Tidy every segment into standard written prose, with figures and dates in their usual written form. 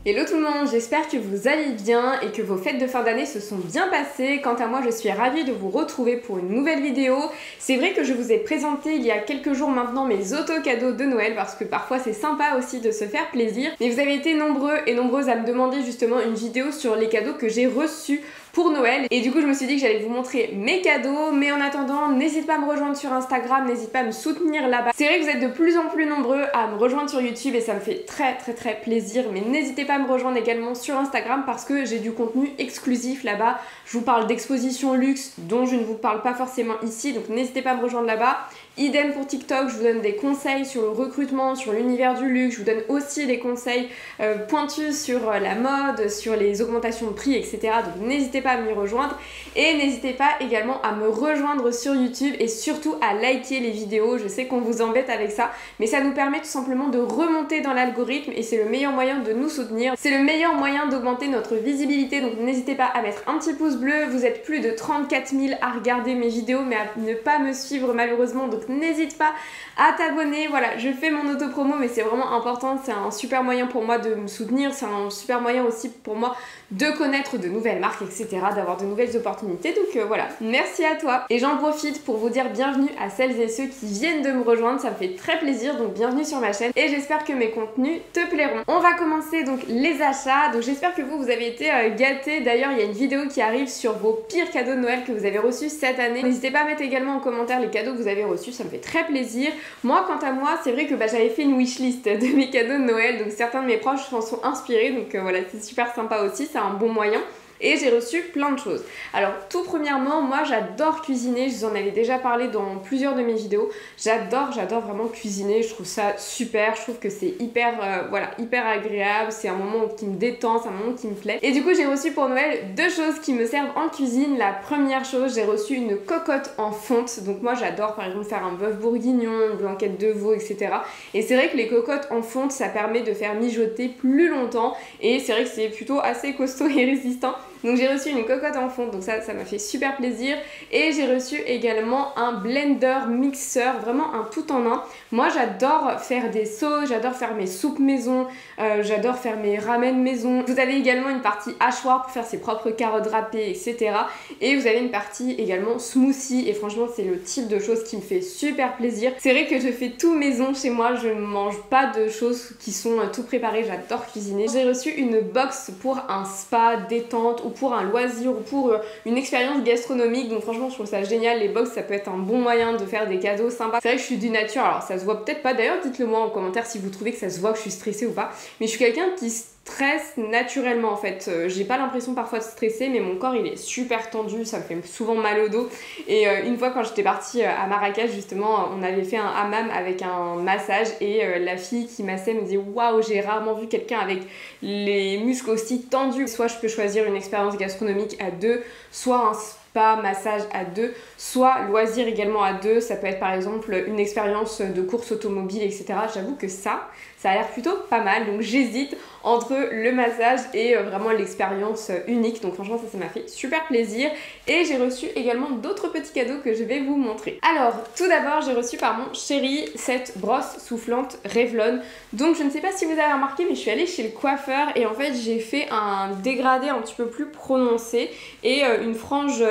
Hello tout le monde, j'espère que vous allez bien et que vos fêtes de fin d'année se sont bien passées. Quant à moi, je suis ravie de vous retrouver pour une nouvelle vidéo. C'est vrai que je vous ai présenté il y a quelques jours maintenant mes auto-cadeaux de Noël parce que parfois c'est sympa aussi de se faire plaisir. Mais vous avez été nombreux et nombreuses à me demander justement une vidéo sur les cadeaux que j'ai reçus pour Noël, et du coup je me suis dit que j'allais vous montrer mes cadeaux. Mais en attendant, n'hésite pas à me rejoindre sur Instagram, n'hésite pas à me soutenir là-bas. C'est vrai que vous êtes de plus en plus nombreux à me rejoindre sur YouTube et ça me fait très plaisir, mais n'hésitez pas à me rejoindre également sur Instagram parce que j'ai du contenu exclusif là-bas. Je vous parle d'expositions luxe dont je ne vous parle pas forcément ici, donc n'hésitez pas à me rejoindre là-bas. Idem pour TikTok, je vous donne des conseils sur le recrutement, sur l'univers du luxe, je vous donne aussi des conseils pointus sur la mode, sur les augmentations de prix, etc. Donc n'hésitez pas à m'y rejoindre et n'hésitez pas également à me rejoindre sur YouTube et surtout à liker les vidéos. Je sais qu'on vous embête avec ça, mais ça nous permet tout simplement de remonter dans l'algorithme et c'est le meilleur moyen de nous soutenir. C'est le meilleur moyen d'augmenter notre visibilité, donc n'hésitez pas à mettre un petit pouce bleu. Vous êtes plus de 34 000 à regarder mes vidéos mais à ne pas me suivre malheureusement, donc n'hésite pas à t'abonner. Voilà, je fais mon auto-promo mais c'est vraiment important, c'est un super moyen pour moi de me soutenir, c'est un super moyen aussi pour moi de connaître de nouvelles marques, etc., d'avoir de nouvelles opportunités. Donc voilà, merci à toi. Et j'en profite pour vous dire bienvenue à celles et ceux qui viennent de me rejoindre, ça me fait très plaisir, donc bienvenue sur ma chaîne et j'espère que mes contenus te plairont. On va commencer donc les achats, donc j'espère que vous avez été gâtés. D'ailleurs il y a une vidéo qui arrive sur vos pires cadeaux de Noël que vous avez reçus cette année. N'hésitez pas à mettre également en commentaire les cadeaux que vous avez reçus, ça me fait très plaisir. Moi quant à moi, c'est vrai que j'avais fait une wishlist de mes cadeaux de Noël, donc certains de mes proches s'en sont inspirés, donc voilà, c'est super sympa aussi, c'est un bon moyen. Et j'ai reçu plein de choses. Alors tout premièrement, moi j'adore cuisiner, je vous en avais déjà parlé dans plusieurs de mes vidéos. J'adore vraiment cuisiner, je trouve ça super, je trouve que c'est hyper agréable, c'est un moment qui me détend, c'est un moment qui me plaît. Et du coup j'ai reçu pour Noël deux choses qui me servent en cuisine. La première chose, j'ai reçu une cocotte en fonte, donc moi j'adore par exemple faire un bœuf bourguignon, une blanquette de veau, etc. Et c'est vrai que les cocottes en fonte, ça permet de faire mijoter plus longtemps et c'est vrai que c'est plutôt assez costaud et résistant. Donc j'ai reçu une cocotte en fonte, donc ça m'a fait super plaisir. Et j'ai reçu également un blender mixeur, vraiment un tout en un. Moi j'adore faire des sauces, j'adore faire mes soupes maison, j'adore faire mes ramen maison. Vous avez également une partie hachoir pour faire ses propres carottes râpées, etc. Et vous avez une partie également smoothie, et franchement c'est le type de choses qui me fait super plaisir. C'est vrai que je fais tout maison chez moi, je ne mange pas de choses qui sont tout préparées, j'adore cuisiner. J'ai reçu une box pour un spa détente ou pour un loisir ou pour une expérience gastronomique, donc franchement je trouve ça génial. Les box ça peut être un bon moyen de faire des cadeaux sympas. C'est vrai que je suis du nature, alors ça se voit peut-être pas, d'ailleurs dites-le moi en commentaire si vous trouvez que ça se voit que je suis stressée ou pas, mais je suis quelqu'un qui stresse naturellement en fait. J'ai pas l'impression parfois de stresser, mais mon corps il est super tendu, ça me fait souvent mal au dos. Et une fois quand j'étais partie à Marrakech justement, on avait fait un hammam avec un massage et la fille qui massait me disait waouh, j'ai rarement vu quelqu'un avec les muscles aussi tendus. Soit je peux choisir une expérience gastronomique à deux, soit un spa massage à deux, soit loisir également à deux. Ça peut être par exemple une expérience de course automobile, etc. J'avoue que ça a l'air plutôt pas mal, donc j'hésite entre le massage et vraiment l'expérience unique. Donc franchement ça m'a fait super plaisir. Et j'ai reçu également d'autres petits cadeaux que je vais vous montrer. Alors tout d'abord j'ai reçu par mon chéri cette brosse soufflante Revlon. Donc je ne sais pas si vous avez remarqué, mais je suis allée chez le coiffeur et en fait j'ai fait un dégradé un petit peu plus prononcé et une frange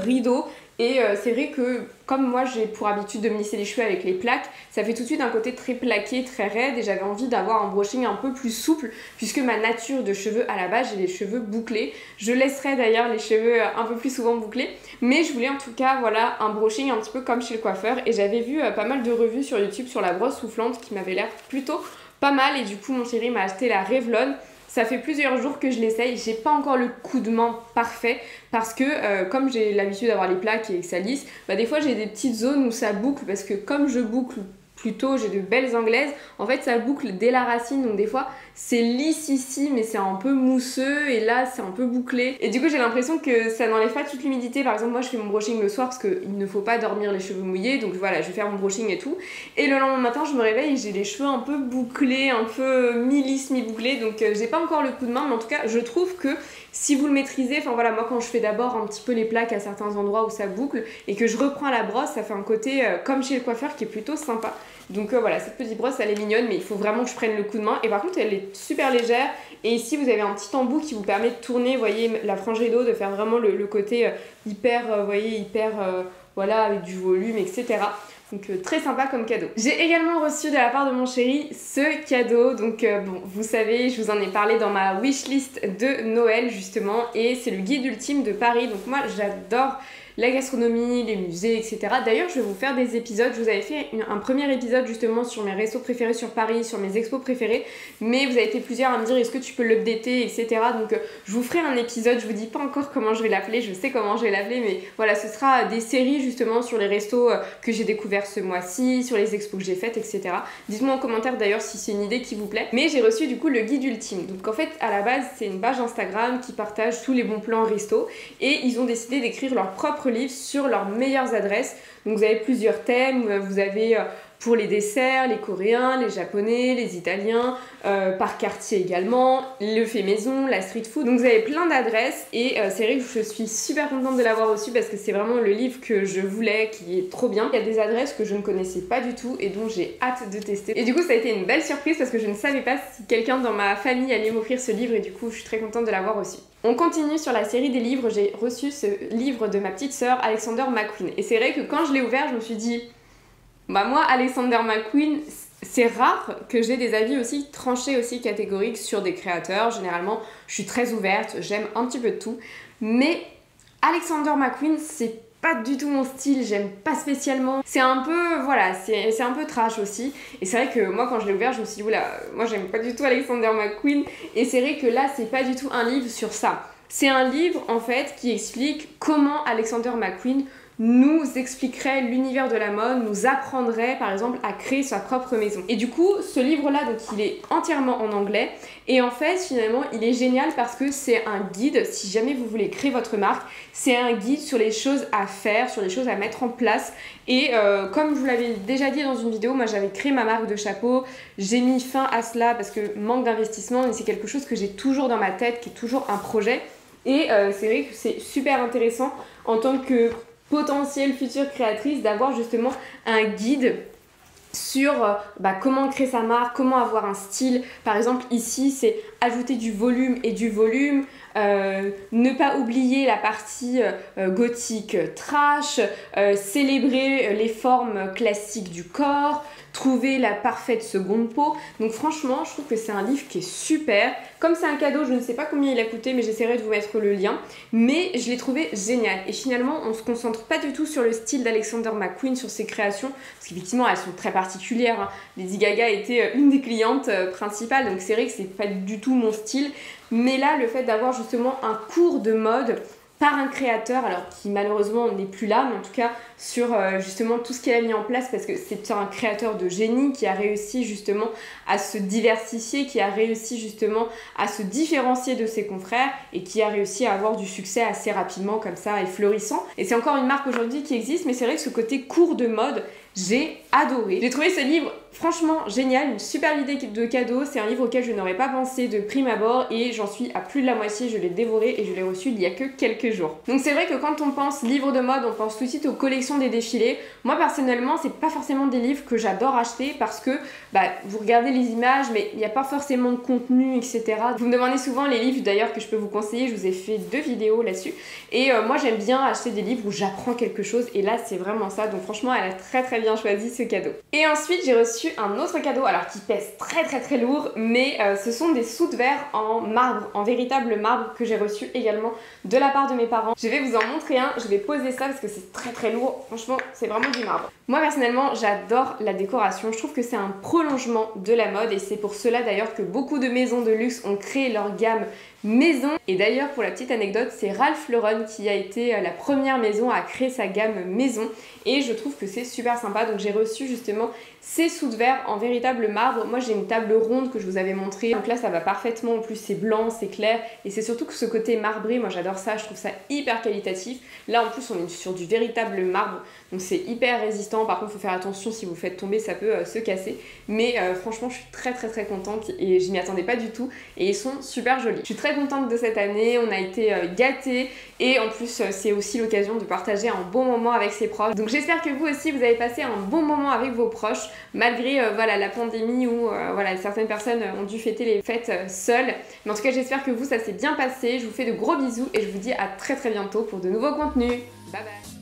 rideau. Et c'est vrai que comme moi j'ai pour habitude de me lisser les cheveux avec les plaques, ça fait tout de suite un côté très plaqué, très raide, et j'avais envie d'avoir un brushing un peu plus souple puisque ma nature de cheveux à la base j'ai les cheveux bouclés. Je laisserai d'ailleurs les cheveux un peu plus souvent bouclés, mais je voulais en tout cas voilà un brushing un petit peu comme chez le coiffeur, et j'avais vu pas mal de revues sur YouTube sur la brosse soufflante qui m'avait l'air plutôt pas mal, et du coup mon chéri m'a acheté la Revlon. Ça fait plusieurs jours que je l'essaye, j'ai pas encore le coup de main parfait parce que comme j'ai l'habitude d'avoir les plaques et que ça lisse, bah des fois j'ai des petites zones où ça boucle parce que comme je boucle plus tôt, j'ai de belles anglaises. En fait, ça boucle dès la racine, donc des fois, c'est lisse ici, mais c'est un peu mousseux, et là, c'est un peu bouclé. Et du coup, j'ai l'impression que ça n'enlève pas toute l'humidité. Par exemple, moi, je fais mon brushing le soir parce qu'il ne faut pas dormir les cheveux mouillés, donc voilà, je vais faire mon brushing et tout. Et le lendemain matin, je me réveille et j'ai les cheveux un peu bouclés, un peu mi-lisse, mi-bouclés, donc j'ai pas encore le coup de main, mais en tout cas, je trouve que si vous le maîtrisez, enfin voilà, moi quand je fais d'abord un petit peu les plaques à certains endroits où ça boucle et que je reprends la brosse, ça fait un côté comme chez le coiffeur qui est plutôt sympa. Donc voilà, cette petite brosse elle est mignonne, mais il faut vraiment que je prenne le coup de main. Et par contre elle est super légère, et ici vous avez un petit embout qui vous permet de tourner, vous voyez, la frange d'eau, de faire vraiment le côté hyper, vous voyez, hyper, voilà, avec du volume, etc. Donc très sympa comme cadeau. J'ai également reçu de la part de mon chéri ce cadeau. Donc bon, vous savez, je vous en ai parlé dans ma wishlist de Noël justement, et c'est le guide ultime de Paris. Donc moi j'adore la gastronomie, les musées, etc. D'ailleurs, je vais vous faire des épisodes. Je vous avais fait un premier épisode justement sur mes restos préférés sur Paris, sur mes expos préférés, mais vous avez été plusieurs à me dire est-ce que tu peux l'updater, etc. Donc je vous ferai un épisode. Je vous dis pas encore comment je vais l'appeler, je sais comment je vais l'appeler, mais voilà, ce sera des séries justement sur les restos que j'ai découverts ce mois-ci, sur les expos que j'ai faites, etc. Dites-moi en commentaire d'ailleurs si c'est une idée qui vous plaît. Mais j'ai reçu du coup le guide ultime. Donc en fait, à la base, c'est une page Instagram qui partage tous les bons plans resto, et ils ont décidé d'écrire leur propre livre sur leurs meilleures adresses. Donc vous avez plusieurs thèmes, vous avez pour les desserts, les coréens, les japonais, les italiens, par quartier également, le fait maison, la street food. Donc vous avez plein d'adresses, et c'est vrai que je suis super contente de l'avoir reçu parce que c'est vraiment le livre que je voulais, qui est trop bien. Il y a des adresses que je ne connaissais pas du tout et dont j'ai hâte de tester. Et du coup ça a été une belle surprise parce que je ne savais pas si quelqu'un dans ma famille allait m'offrir ce livre, et du coup je suis très contente de l'avoir reçu. On continue sur la série des livres. J'ai reçu ce livre de ma petite sœur Alexander McQueen, et c'est vrai que quand je l'ai ouvert je me suis dit bah moi Alexander McQueen, c'est rare que j'ai des avis aussi tranchés, aussi catégoriques sur des créateurs. Généralement je suis très ouverte, j'aime un petit peu de tout, mais Alexander McQueen c'est pas du tout mon style, j'aime pas spécialement. C'est un peu, voilà, c'est un peu trash aussi. Et c'est vrai que moi quand je l'ai ouvert je me suis dit oula, moi j'aime pas du tout Alexander McQueen. Et c'est vrai que là c'est pas du tout un livre sur ça. C'est un livre en fait qui explique comment Alexander McQueen nous expliquerait l'univers de la mode, nous apprendrait par exemple à créer sa propre maison. Et du coup, ce livre-là, donc il est entièrement en anglais, et en fait finalement il est génial parce que c'est un guide, si jamais vous voulez créer votre marque, c'est un guide sur les choses à faire, sur les choses à mettre en place. Et comme je vous l'avais déjà dit dans une vidéo, moi j'avais créé ma marque de chapeaux, j'ai mis fin à cela parce que manque d'investissement, mais c'est quelque chose que j'ai toujours dans ma tête, qui est toujours un projet. Et c'est vrai que c'est super intéressant en tant que potentielle future créatrice d'avoir justement un guide sur comment créer sa marque, comment avoir un style. Par exemple ici c'est ajouter du volume et du volume, ne pas oublier la partie gothique trash, célébrer les formes classiques du corps, trouver la parfaite seconde peau. Donc franchement je trouve que c'est un livre qui est super. Comme c'est un cadeau, je ne sais pas combien il a coûté, mais j'essaierai de vous mettre le lien, mais je l'ai trouvé génial. Et finalement on se concentre pas du tout sur le style d'Alexander McQueen, sur ses créations, parce qu'effectivement elles sont très particulières, hein. Lady Gaga était une des clientes principales, donc c'est vrai que c'est pas du tout mon style. Mais là le fait d'avoir justement un cours de mode par un créateur, alors qui malheureusement n'est plus là, mais en tout cas sur justement tout ce qu'il a mis en place, parce que c'est un créateur de génie qui a réussi justement à se diversifier, qui a réussi justement à se différencier de ses confrères, et qui a réussi à avoir du succès assez rapidement comme ça et florissant. Et c'est encore une marque aujourd'hui qui existe, mais c'est vrai que ce côté cours de mode, j'ai adoré. J'ai trouvé ce livre franchement génial, une super idée de cadeau. C'est un livre auquel je n'aurais pas pensé de prime abord, et j'en suis à plus de la moitié. Je l'ai dévoré et je l'ai reçu il y a que quelques jours. Donc c'est vrai que quand on pense livre de mode, on pense tout de suite aux collections des défilés. Moi personnellement c'est pas forcément des livres que j'adore acheter, parce que vous regardez les images mais il n'y a pas forcément de contenu, etc. Vous me demandez souvent les livres d'ailleurs que je peux vous conseiller, je vous ai fait 2 vidéos là-dessus, et moi j'aime bien acheter des livres où j'apprends quelque chose, et là c'est vraiment ça. Donc franchement elle a très bien choisi ce cadeau. Et ensuite j'ai reçu un autre cadeau, alors qui pèse très lourd, mais ce sont des soude-verre en marbre, en véritable marbre, que j'ai reçu également de la part de mes parents. Je vais vous en montrer un, je vais poser ça parce que c'est très lourd, franchement c'est vraiment du marbre. Moi personnellement j'adore la décoration, je trouve que c'est un prolongement de la mode, et c'est pour cela d'ailleurs que beaucoup de maisons de luxe ont créé leur gamme maison. Et d'ailleurs, pour la petite anecdote, c'est Ralph Lauren qui a été la première maison à créer sa gamme maison et je trouve que c'est super sympa. Donc j'ai reçu justement ces sous de verre en véritable marbre. Moi j'ai une table ronde que je vous avais montrée, donc là ça va parfaitement, en plus c'est blanc, c'est clair et c'est surtout que ce côté marbré, moi j'adore ça, je trouve ça hyper qualitatif. Là en plus on est sur du véritable marbre, donc c'est hyper résistant. Par contre il faut faire attention, si vous faites tomber ça peut se casser, mais franchement je suis très contente et je m'y attendais pas du tout et ils sont super jolis. Je suis très contente de cette année, on a été gâtés et en plus c'est aussi l'occasion de partager un bon moment avec ses proches. Donc j'espère que vous aussi vous avez passé un bon moment avec vos proches malgré voilà, la pandémie où voilà, certaines personnes ont dû fêter les fêtes seules. Mais en tout cas j'espère que vous ça s'est bien passé, je vous fais de gros bisous et je vous dis à très bientôt pour de nouveaux contenus. Bye bye.